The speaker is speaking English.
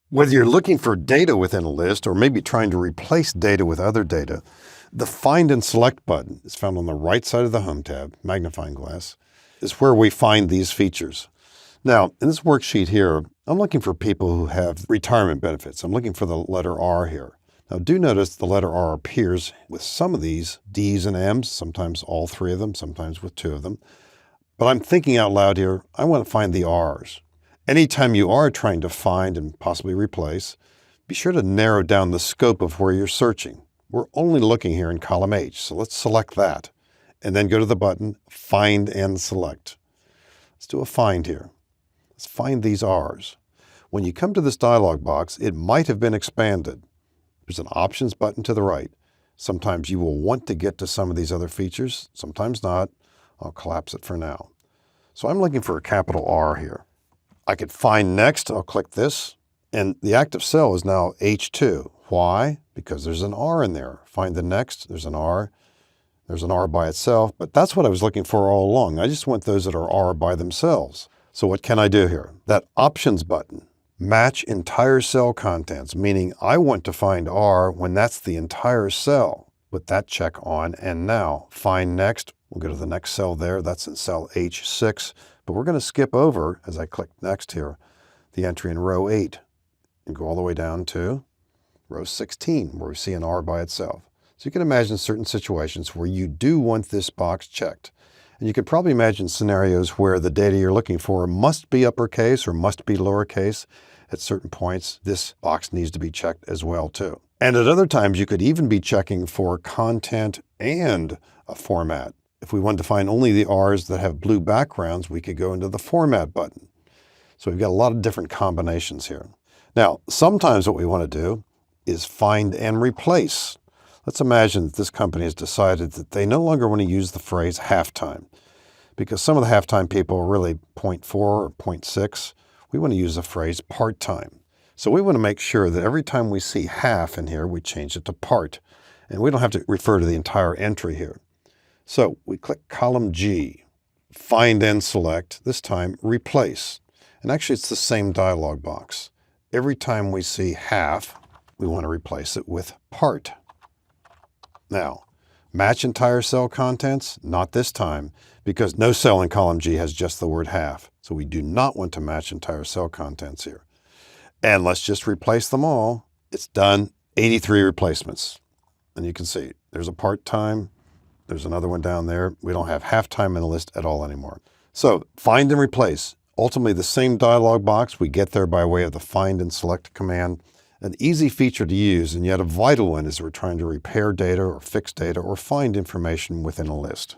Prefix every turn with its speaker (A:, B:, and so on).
A: Whether you're looking for data within a list or maybe trying to replace data with other data, the Find and Select button is found on the right side of the Home tab, magnifying glass, is where we find these features. Now, in this worksheet here, I'm looking for people who have retirement benefits. I'm looking for the letter R here. Now, do notice the letter R appears with some of these D's and M's, sometimes all three of them, sometimes with two of them. But I'm thinking out loud here, I want to find the R's. Anytime you are trying to find and possibly replace, be sure to narrow down the scope of where you're searching. We're only looking here in column H, so let's select that. And then go to the button, Find and Select. Let's do a find here. Let's find these R's. When you come to this dialog box, it might have been expanded. There's an Options button to the right. Sometimes you will want to get to some of these other features, sometimes not. I'll collapse it for now. So I'm looking for a capital R here. I could find next, I'll click this, and the active cell is now H2. Why? Because there's an R in there. Find the next, there's an R by itself, but that's what I was looking for all along. I just want those that are R by themselves. So what can I do here? That Options button, match entire cell contents, meaning I want to find R when that's the entire cell. Put that check on, and now find next. We'll go to the next cell there, that's in cell H6. But we're going to skip over, as I click next here, the entry in row 8 and go all the way down to row 16, where we see an R by itself. So you can imagine certain situations where you do want this box checked. And you can probably imagine scenarios where the data you're looking for must be uppercase or must be lowercase. At certain points, this box needs to be checked as well too. And at other times, you could even be checking for content and a format. If we wanted to find only the R's that have blue backgrounds, we could go into the Format button. So we've got a lot of different combinations here. Now, sometimes what we want to do is find and replace. Let's imagine that this company has decided that they no longer want to use the phrase halftime, because some of the halftime people are really 0.4 or 0.6. We want to use the phrase part-time. So we want to make sure that every time we see half in here, we change it to part. And we don't have to refer to the entire entry here. So we click column G, Find and Select, this time Replace. And actually it's the same dialog box. Every time we see half, we want to replace it with part. Now, match entire cell contents, not this time, because no cell in column G has just the word half. So we do not want to match entire cell contents here. And let's just replace them all. It's done, 83 replacements. And you can see there's a part-time, there's another one down there. We don't have halftime in the list at all anymore. So find and replace, ultimately the same dialog box. We get there by way of the Find and Select command. An easy feature to use, and yet a vital one as we're trying to repair data or fix data or find information within a list.